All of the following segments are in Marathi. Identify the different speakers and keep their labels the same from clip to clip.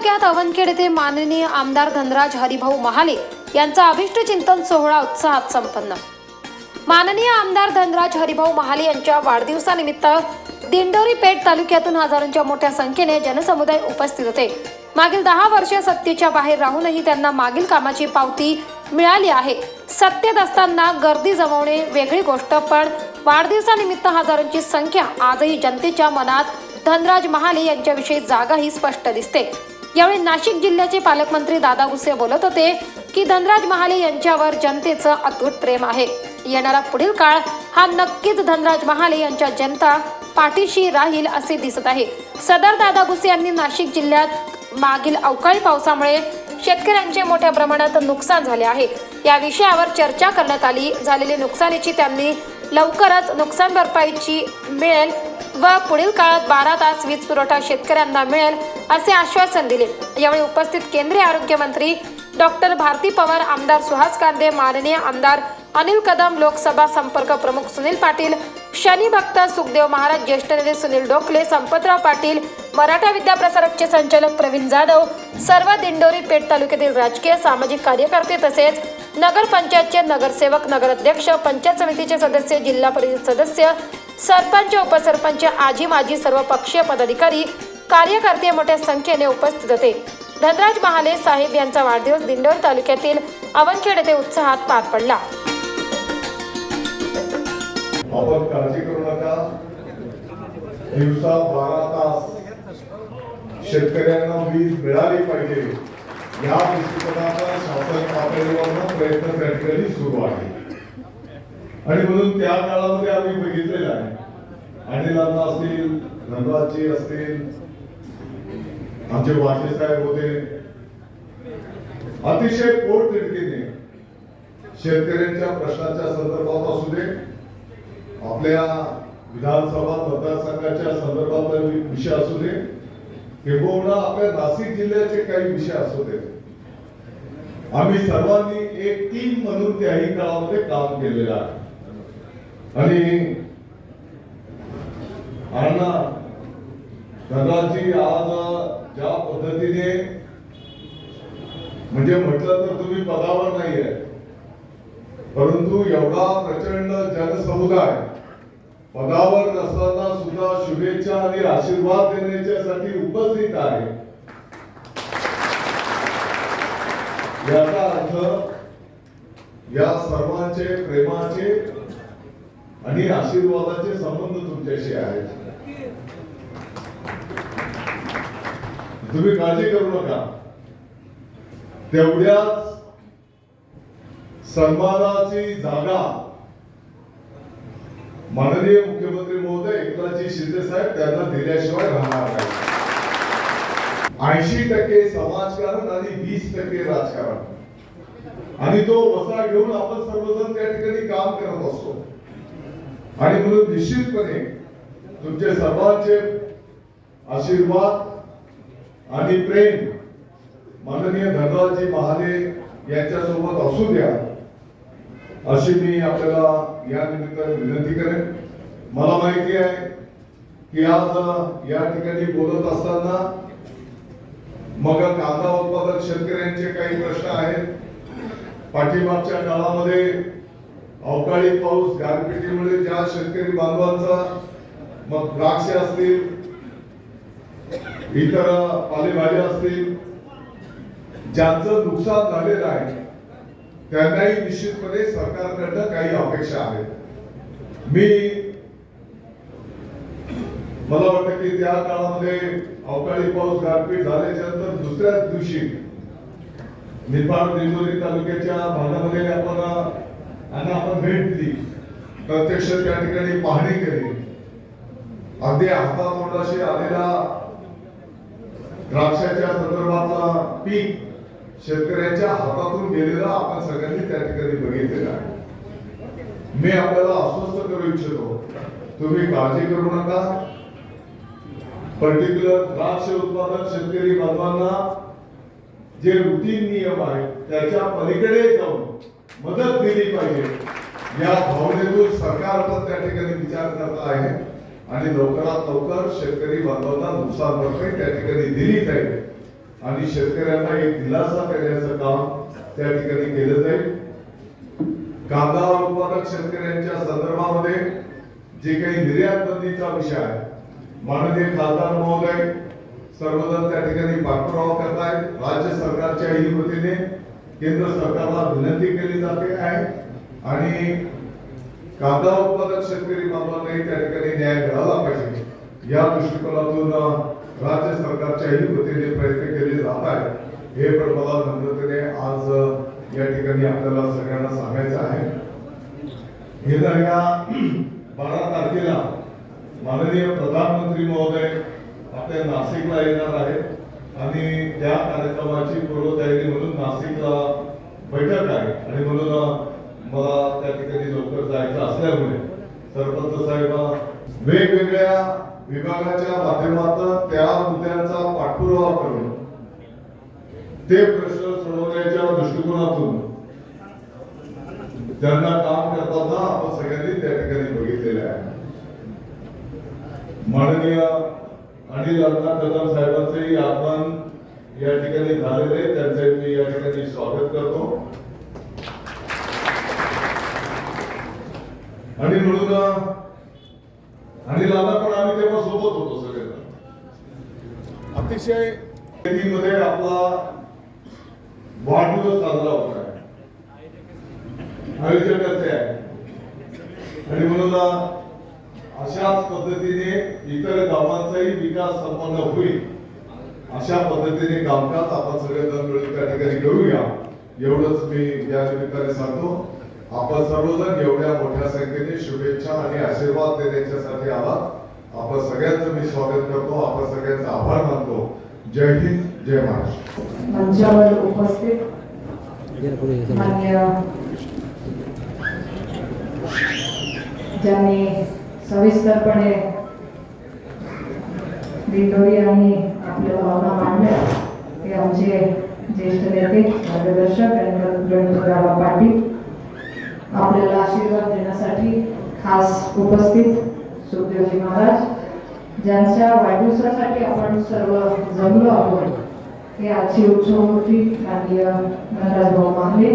Speaker 1: तालुक्यात अवनखेड येथे माननीय आमदार धनराज हरिभाऊ महाले यांचा अभिष्ट चिंतन सोहळा उत्साहात संपन्न। माननीय आमदार धनराज हरिभाऊ महाले यांच्या वाढदिवसानिमित्त दिंडोरी पेठ तालुक्यातून हजारोंच्या मोठ्या संख्येने जनसमुदाय उपस्थित होते। मागील 10 वर्षे सत्तेच्या बाहेर राहूनही त्यांना मागील कामाची पावती मिळाली आहे। सत्तेत असताना गर्दी जमवणे वेगळी गोष्ट, पण वाढदिवसानिमित्त हजारोंची संख्या आजही जनतेच्या मनात धनराज महाले यांच्याविषयी जागा ही स्पष्ट दिसते। यावेळी नाशिक जिल्ह्याचे पालकमंत्री दादा भुसे बोलत होते की धनराज महाले यांच्यावर जनतेचं अतूट प्रेम आहे। येणारा पुढील काळ हा नक्कीच धनराज महाले यांच्या जनता पाठीशी राहील असे दिसत आहे। सदर दादा भुसे यांनी नाशिक जिल्ह्यात मागील अवकाळी पावसामुळे शेतकऱ्यांचे मोठ्या प्रमाणात नुकसान झाले आहे। या विषयावर चर्चा करण्यात आली। झालेल्या नुकसानीची त्यांनी लवकरच नुकसान भरपाईची मिळेल व पुढील काळात 12 तास वीज पुरवठा शेतकऱ्यांना मिळेल असे आश्वासन दिले। यावेळी उपस्थित केंद्रीय आरोग्य मंत्री डॉक्टर भारती पवार, आमदार सुहास कांदे, माननीय आमदार अनिल कदम, लोकसभा संपर्क प्रमुख सुनील पाटील, शनी भक्त सुखदेव महाराज, ज्येष्ठ नेते सुनील डोकले, संपतराव पाटील, मराठा विद्याप्रसारकचे संचालक प्रवीण जाधव, सर्व दिंडोरी पेठ तालुक्यातील राजकीय सामाजिक कार्यकर्ते तसेच नगर पंचायतचे नगरसेवक, नगराध्यक्ष, पंचायत समितीचे सदस्य, जिल्हा परिषद सदस्य, सरपंच, उपसरपंच, आजी माजी, सर्व पक्षीय पदाधिकारी, कार्यकर्ते मोठ्या संख्येने उपस्थित होते। धनराज महाले साहेब यांचा वाढदिवस दिंडोरी तालुक्यातील अवनखेड येथे उत्साहात पार पडला।
Speaker 2: आपण काळजी करू नका। दिवसा 12 तास शेतकऱ्यांना वीज मिळाली पाहिजे या दृष्टिकोनाचा शासन पातळीवर प्रयत्न त्या ठिकाणी सुरू आहे आणि म्हणून त्या काळामध्ये आम्ही बघितलेलं आहे। अनिलांना असतील, धनराजजी असतील, आमचे वाजे साहेब होते, अतिशय पोटतिडकीने शेतकऱ्यांच्या प्रश्नाच्या संदर्भात असू दे, आपल्या विधानसभा मतदारसंघाच्या संदर्भातला विषय असू दे, किंबहुना आपल्या नाशिक जिल्ह्याचे काही विषय असू दे, आम्ही सर्वांनी एक टीम म्हणून त्याही काळामध्ये काम केलेलं आहे। आणि अण्णा धनराजजी आज ज्या पद्धतीने म्हणजे म्हटलं तर तुम्ही पदावर नाहीये, परंतु एवढा प्रचंड जनसमुदाय पदावर नसताना सुद्धा शुभेच्छा आणि आशीर्वाद देण्यासाठी उपस्थित आहे। याचा अर्थ या सर्वांचे प्रेमाचे आणि आशीर्वादाचे संबंध तुमच्याशी आहेत। तुम्ही काळजी करू नका। तेवढ्याच सन्मानाची जागा माननीय मुख्यमंत्री महोदय एकनाथजी शिंदे साहेब त्यांना दिल्याशिवाय राहणार नाही। 80% समाजकारण आणि 20% राजकारण आणि तो वसा घेऊन आपण सर्वजण त्या ठिकाणी काम करत असतो आणि म्हणून निश्चितपणे तुमचे सर्वांचे आशीर्वाद आणि प्रेम माननीय धनराजजी महाले यांच्यासोबत असू द्या अशी मी आपल्याला या निमित्ताने विनंती करेन। मला माहिती आहे की आज या ठिकाणी बोलत असताना मग कांदा उत्पादक शेतकऱ्यांचे काही प्रश्न आहेत। पाठीमागच्या काळामध्ये अवकाळी पाऊस, गारपिटीमुळे ज्या शेतकरी बांधवांचा मग द्राक्ष असतील, इतर पालेभाज्या असतील, ज्यांचं नुकसान झालेलं आहे त्यांनाही निश्चितपणे सरकारकडनं काही अपेक्षा आहेत। मला वाटतं की त्या काळामध्ये अवकाळी पाऊस, गारपीट झाल्याच्या नंतर दुसऱ्याच दिवशी निफाड दिंडोरी तालुक्याच्या भागामध्ये आपण भेट दिली, प्रत्यक्ष त्या ठिकाणी पाहणी केली। अगदी हातातोंडाशी आलेला द्राक्षाच्या संदर्भातला पीक शेतकऱ्यांच्या हातातून गेलेला आपण सगळ्यांनी त्या ठिकाणी बघितलेला आहे। मी आपल्याला आश्वस्त करू इच्छितो, तुम्ही काळजी करू नका। पर्टिक्युलर द्राक्ष उत्पादक शेतकरी बांधवांना जे रुटीन नियम आहेत त्याच्या पलीकडे जाऊन मदत दिली पाहिजे या भावनेतून सरकार पण त्या ठिकाणी विचार करत आहे आणि लवकरात लवकर शेतकरी बांधवांना नुकसान भरपाई त्या ठिकाणी दिली जाईल आणि शेतकऱ्यांना एक दिलासा देण्याचं काम त्या ठिकाणी केलं जाईल. कांदा उत्पादक शेतकऱ्यांच्या संदर्भामध्ये जे काही निर्यात बंदीचा विषय आहे, माननीय खासदार महोदय सर्वजण त्या ठिकाणी पाठपुरावा करतायत. राज्य सरकारच्या ही वतीने केंद्र सरकारला विनंती केली जाते आहे आणि कांदा उत्पादक शेतकरी बांधवांनाही त्या ठिकाणी न्याय मिळाला पाहिजे या दृष्टिकोनातून राज्य सरकारच्याही वतीने प्रयत्न केले जात आहेत. हे पण मला नम्रतेने आज या ठिकाणी आपल्याला सगळ्यांना सांगायचं आहे. येणाऱ्या 12 तारखेला माननीय प्रधानमंत्री महोदय आपल्या नाशिकला येणार आहेत आणि त्या कार्यक्रमाची पूर्वतयारी म्हणून नाशिकला बैठक आहे आणि म्हणून मला त्या ठिकाणी लवकर जायचं असल्यामुळे सरपंच साहेब वेगवेगळ्या विभागाच्या माध्यमातून त्या मुद्द्यांचा पाठपुरावा करून ते प्रश्न सोडवण्याच्या दृष्टिकोनातून त्यांना काम करताना आपण सगळ्यांनी त्या ठिकाणी बघितलेले आहे. माननीय अनिल अण्णा कदम साहेबांचेही आगमन या ठिकाणी झालेले, त्यांचे मी या ठिकाणी स्वागत करतो. आणि म्हणून अनिल अण्णा पण आम्ही तेव्हा सोबत होतो सगळ्यांना. अतिशय मध्ये आपला वाढदिवस साजरा होत आहे, आयोजक असे आहे आणि म्हणून अशाच पद्धतीने इतर गावांचाही विकास संपन्न होईल अशा पद्धतीने कामकाज आपण सगळेजण मिळून त्या ठिकाणी करूया एवढंच मी या निमित्ताने सांगतो. आपण सर्वजण एवढ्या मोठ्या संख्येने शुभेच्छा आणि आशीर्वाद देण्यासाठी आलात. आपण सगळ्यांचं मी स्वागत करतो, आपण सगळ्यांचा आभार मानतो. जय हिंद, जय महाराष्ट्र.
Speaker 3: मंचावर उपस्थित मान्य ज्यांनी सविस्तरपणे दिंडोरी आणि आपल्या भावना मांडल्या ते आमचे ज्येष्ठ नेते मार्गदर्शक गणपतराव पाटील. आपल्याला आशीर्वाद देण्यासाठी खास उपस्थित सुखदेवजी महाराज, ज्यांच्या वाढदिवसासाठी आपण सर्व जमलो आहोत. हे आजची उत्सवमूर्ती माननीय धनराजभाऊ महाले,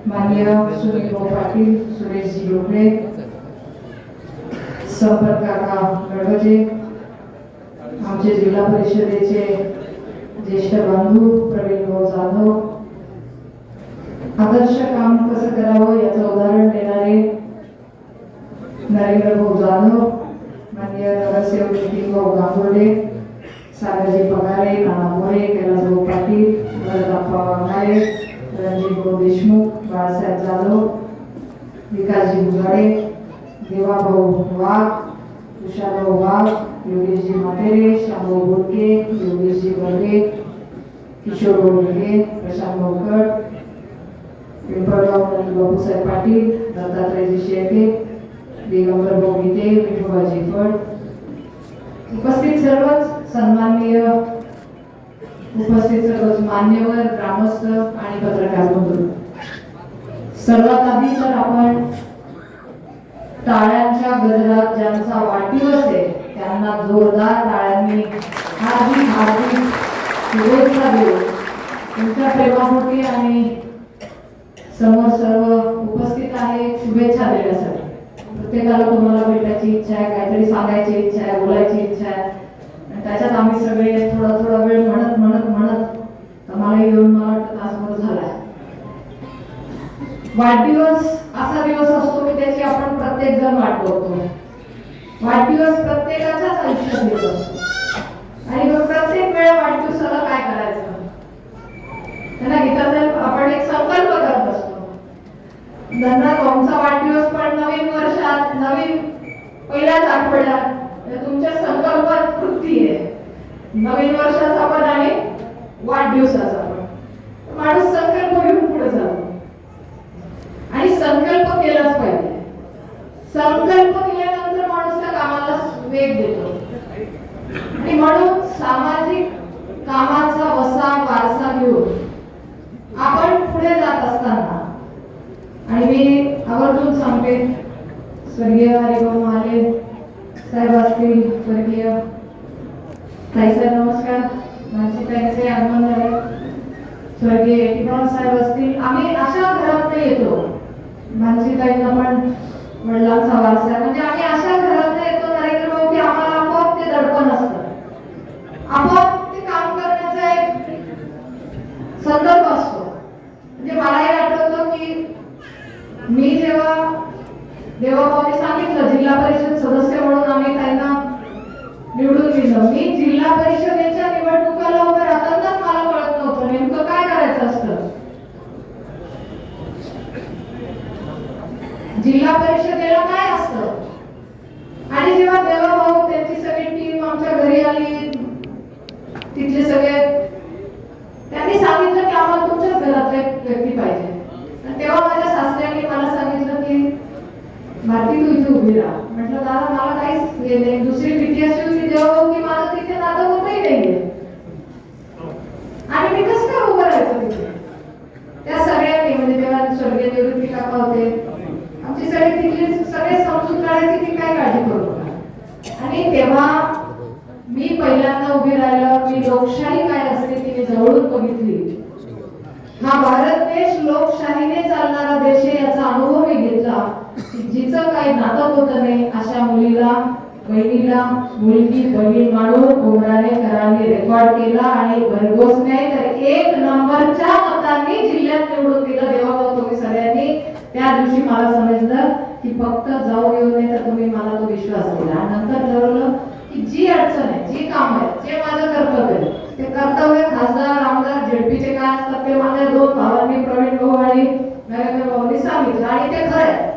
Speaker 3: माननीय सुनीलभाऊ पाटील, सुरेशजी डोबळे, संपर्क काका गडगजे, आमचे जिल्हा परिषदेचे ज्येष्ठ बंधू प्रवीणभाऊ जाधव, आदर्श काम कसं करावं याचं उदाहरण देणारे नरेंद्रभाऊ जाधव, माननीय नगरसेवक नितीनभाऊ गांगुर्डे, सागरजी पगारे, नाना मोरे, कैलासभाऊ पाटील, वरदाप्पा वाघारे, रणजितभाऊ देशमुख, बाळासाहेब जाधव, विकासजी बुजाडे, देवाभाऊ वाघ, तुषारभाऊ वाघ, योगेशजी मातेरे, श्यामभाऊ बोडके, योगेशजी बर्गे, किशोरभाऊ ढगे, प्रशांत भाऊकड, पिंपळगाव बापूसाहेब पाटील, दत्तात्रयजी शेळके, दिगंबर भाऊ गीते, विठोबाजी फड, उपस्थित सर्वच सन्माननीय उपस्थित सर्वच मान्यवर, ग्रामस्थ आणि पत्रकार बंधू, सर्वात आधी तर आपण टाळ्यांच्या गजरात ज्यांचा वाढदिवस आहे त्यांना जोरदार टाळ्यांनी हार्दिक हार्दिक शुभेच्छा देऊ. तुमच्या प्रेमापोटी आणि समोर सर्व उपस्थित आहे शुभेच्छा देण्यासाठी. प्रत्येकाला तुम्हाला भेटायची इच्छा आहे, काहीतरी सांगायची इच्छा आहे, बोलायची इच्छा आहे आणि त्याच्यात आम्ही सगळे थोडा थोडा वेळ म्हणत म्हणत म्हणत आम्हाला येऊन मला वाटतं तासभर झालाय. वाढदिवस असा दिवस असतो की त्याची आपण प्रत्येक जण वाट बघतो. वाढदिवस प्रत्येकाच्याच आयुष्यात येत असतो आणि मग प्रत्येक वेळा वाढदिवसाला काय करायचं त्यांना गीताचा आपण एक संकल्प करत असतो. तुमचा वाढदिवस पण नवीन वर्षात नवीन पहिल्याच आठवड्यात तुमच्या संकल्पात कृती आहे. नवीन वर्षाचा पण आणि वाढदिवसाचा पण माणूस संकल्प घेऊन पुढे जातो आणि संकल्प केलाच पाहिजे. संकल्प केल्यानंतर माणूस त्या कामाला वेग देतो आणि म्हणून सामाजिक कामाचा वसा वारसा घेऊन आपण पुढे जात असताना आणि मी आवर्जून सांगते स्वर्गीय हरिभाऊ महाले साहेब असतील, स्वर्गीय ताईसाहेब नमस्कार, मानसीताईंचे आगमन झाले, स्वर्गीय टिपण साहेब असतील. आम्ही अशा घरात येतो, मानसीताईंना पण वडिलांचा वारसा, म्हणजे आम्ही अशा घरात येतो नरेंद्र भाऊ की आम्हाला आपोआप ते दडपण असतं, आपोआप ते काम करण्याचा एक संदर्भ असतो. म्हणजे मलाही आठवतं की मी जेव्हा देवाभाऊने सांगितलं जिल्हा परिषद सदस्य म्हणून आम्ही त्यांना निवडून दिलं, मी जिल्हा परिषदेच्या निवडणुकाला उभं राहतानाच मला कळत नव्हतं नेमकं काय करायचं असतं. जिल्हा परिषदेला काय असतं. आणि जेव्हा देवाभाऊ त्यांची सगळी टीम आमच्या घरी आली, तिथले सगळे त्यांनी सांगितलं की आम्हाला तुमच्याच घरातला एक व्यक्ती पाहिजे. आणि तेव्हा माझ्या सासऱ्यांनी मला सांगितलं की भारती तू इथे उभी राहा. म्हटलं दादा मला काहीच नाही, दुसरी भीती अशी होती देवाभाऊ की मला तिथे नातं होतही नाहीये आणि मी कसं काय उभं राहायचं तिथे. त्या सगळ्यांनी म्हणजे तेव्हा स्वर्गीय निवृत्ती काका होते, आमची सगळी तिथली सगळे समजून काढायची की काय काळजी करू नका. आणि तेव्हा मी पहिल्यांदा उभी राहिलं, मी लोकशाही काय असते ती मी जवळून बघितली. हा भारत देश लोकशाहीने चालणारा देश आहे याचा अनुभव मी घेतला. जिचं काही नातं होत नाही अशा मुलीला, बहिणीला मुलगी बहीण मानून उमराणेकरांनी रेकॉर्ड केला आणि भरघोस नाही तर 1 नंबरच्या मतांनी जिल्ह्यात निवडून दिलं. देवाभाऊ तुम्ही सगळ्यांनी त्या दिवशी मला समजलं की फक्त जाऊ येऊ नये तर तुम्ही मला तो विश्वास दिला. आणि नंतर ठरवलं की जी अडचण आहे, जी काम आहे, जे माझं कर्तव्य आहे ते कर्तव्य खासदार आमदार झेडपीचे काय असतात ते माझ्या 2 भावांनी प्रवीण भाऊ आणि नरेंद्र भाऊंनी सांगितलं. आणि ते खरं आहे.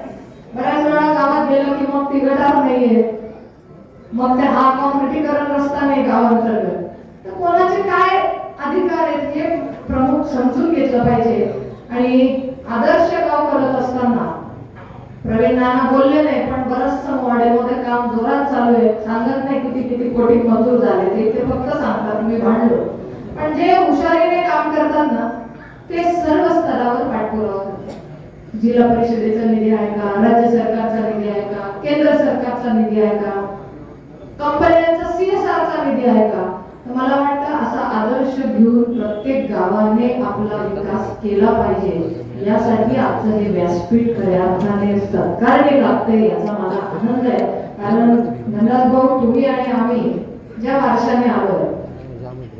Speaker 3: बऱ्याच वेळा गावात गेलं की मग ती गटार नाहीये, मग ते हा काँक्रिटीकरण रस्ता नाही गावांतर्गत, तर कोणाचे काय अधिकार आहेत हे प्रमुख समजून घेतलं पाहिजे. आणि आदर्श गाव करत असताना प्रवीण नाना बोलले नाही पण बरचसं मॉडेलमध्ये काम जोरात चालू आहे. सांगत नाही किती किती कोटी मंजूर झाले, ते फक्त सांगतात मी भांडलो. पण जे हुशारीने काम करतात ना ते सर्व स्तरावर पाठपुरावा करतात. जिल्हा परिषदेचा निधी आहे का, राज्य सरकारचा निधी आहे का, केंद्र सरकारचा निधी आहे का, कंपन्यांचा CSRचा निधी आहे का. तर मला वाटतं असा आदर्श घेऊन प्रत्येक गावाने आपला विकास केला पाहिजे. यासाठी आजचं हे व्यासपीठ खऱ्या अर्थाने सत्कारणे लागते याचा मला आनंद आहे. कारण धनराज भाऊ तुम्ही आणि आम्ही ज्या वर्षाने आलो,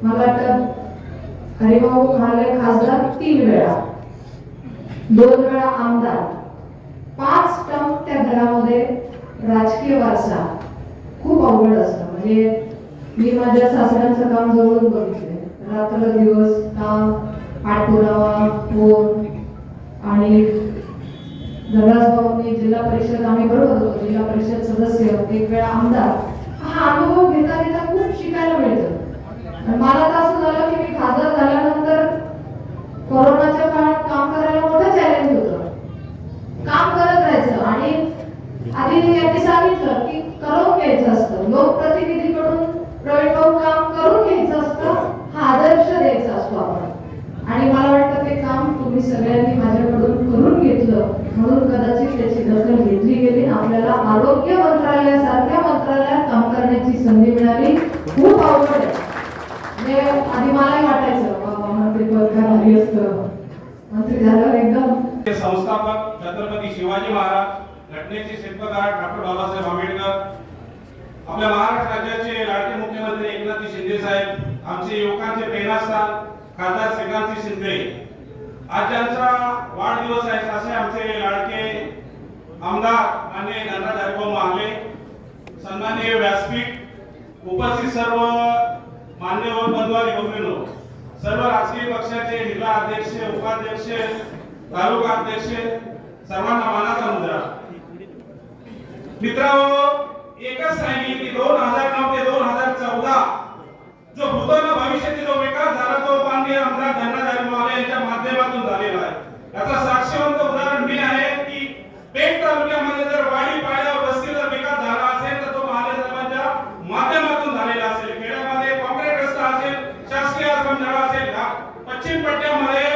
Speaker 3: मला वाटतं हरिभाऊ महाले खासदार 3 वेळा, 2 वेळा आमदार, 5 टर्म त्या घरामध्ये राजकीय वारसा खूप अवघड असतं. म्हणजे मी माझ्या सासऱ्यांचं काम जवळून बघितले, रात्र दिवस काम, पाठपुरावा, फोन. आणि धनराज भाऊंनी जिल्हा परिषद, आम्ही बरोबर होतो जिल्हा परिषद सदस्य, 1 वेळा आमदार. हा अनुभव घेता घेता खूप शिकायला मिळतं. मला तर असं झालं की मी खासदार झाल्यानंतर कोरोनाच्या काळात काम करायला मोठं चॅलेंज होतं. काम करत राहायचं आणि आधी यांनी सांगितलं की करून घ्यायचं असतं, लोकप्रतिनिधीकडून प्रवीण भाऊ काम करून घ्यायचं असतं, हा आदर्श द्यायचा असतो आपण. आणि मला वाटतं ते काम तुम्ही सगळ्यांनी माझ्याकडून करून घेतलं म्हणून कदाचित त्याची दखल घेतली गेली. आपल्याला आरोग्य मंत्रालयासारख्या मंत्रालयात काम करण्याची संधी मिळाली. खूप अवघड आहे. म्हणजे आधी मलाही वाटायचं बाबा मंत्रिपद काय भारी असतं, मंत्री झाल्यावर एकदम.
Speaker 4: संस्थापक छत्रपती शिवाजी महाराज, घटनेचे शिल्पकार डॉक्टर बाबासाहेब आंबेडकर, आपल्या महाराष्ट्र राज्याचे लाडके मुख्यमंत्री एकनाथ शिंदे साहेब, आमचे युवकांचे प्रेरणास्थान खासदार श्रीकांत शिंदे, आज ज्यांचा वाढदिवस आहे असे आमचे लाडके आमदार माननीय धनराज हरिभाऊ महाले, सन्माननीय व्यासपीठ, उपस्थित सर्व मान्यवर बंधू आणि भगिनींनो, सर्व राजकीय पक्षाचे जिल्हा अध्यक्ष, उपाध्यक्ष, तालुका अध्यक्ष, सर्वांना मानाचा मुद्रा. मित्रांनो, एकच सांगितले की 2009 ते 2014 जो भूतकाळ भविष्यातील जो विकास झाला तो माननीय आमदार धनराज हरिभाऊ महाले यांच्या माध्यमातून झालेला आहे. याचा साक्षीवंत उदाहरण मी आहे की पेठ तालुक्यामध्ये जर वाडी पाड्यावर वस्तीचा विकास झाला असेल तर तो महाले साहेबांच्या माध्यमातून झालेला असेल. खेड्यामध्ये कॉन्क्रीट रस्ता असेल, शासकीय आश्रमशाळा असेल, पश्चिम पट्ट्यामध्ये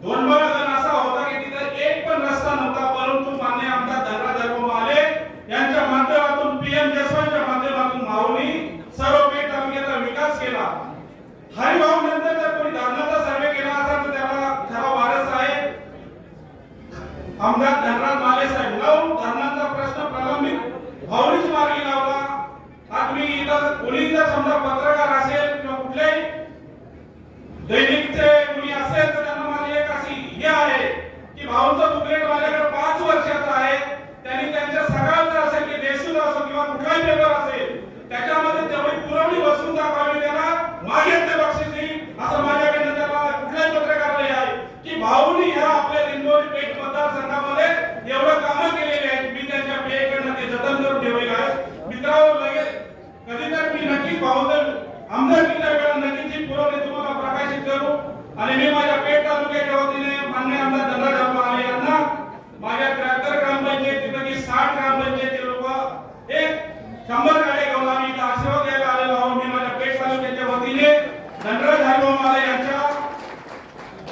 Speaker 4: 2 भागात असा होता की तिथे एक पण रस्ता नव्हता, परंतु माननीय आमदार धनराज हरिभाऊ महाले यांच्या माध्यमातून PM जसवंतच्या माध्यमातून माऊली सर्व पेठ तालुक्याचा विकास केला. नक्कीच पाहून आमदारकीच्या वेळेला नक्कीच ही पुरवणी तुम्हाला प्रकाशित करू. आणि मी माझ्या पेठ तालुक्याच्या वतीने मान्य आमदार धनराज महाले यांना माझ्या 73 ग्रामपंचायतीपैकी 60 ग्रामपंचायती लोक एक 100 गाड्या घेऊन आम्ही इथं आशीर्वाद द्यायला आलेलो आहोत. मी माझ्या पेठ तालुक्याच्या वतीने धनराज हरिभाऊ महाले यांच्या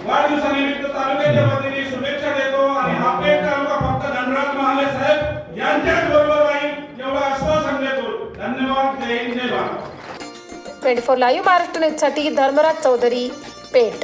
Speaker 4: वाढदिवसानिमित्त तालुक्याच्या वतीने शुभेच्छा देतो. आणि हा पेठ तालुका फक्त धनराज महाले साहेब यांच्याच बरोबर राहील एवढं आश्वासन देतो. धन्यवाद. जय हिंद, जय भारत.
Speaker 1: 24 लाईव्ह महाराष्ट्र न्यूजसाठी धर्मराज चौधरी, पेठ.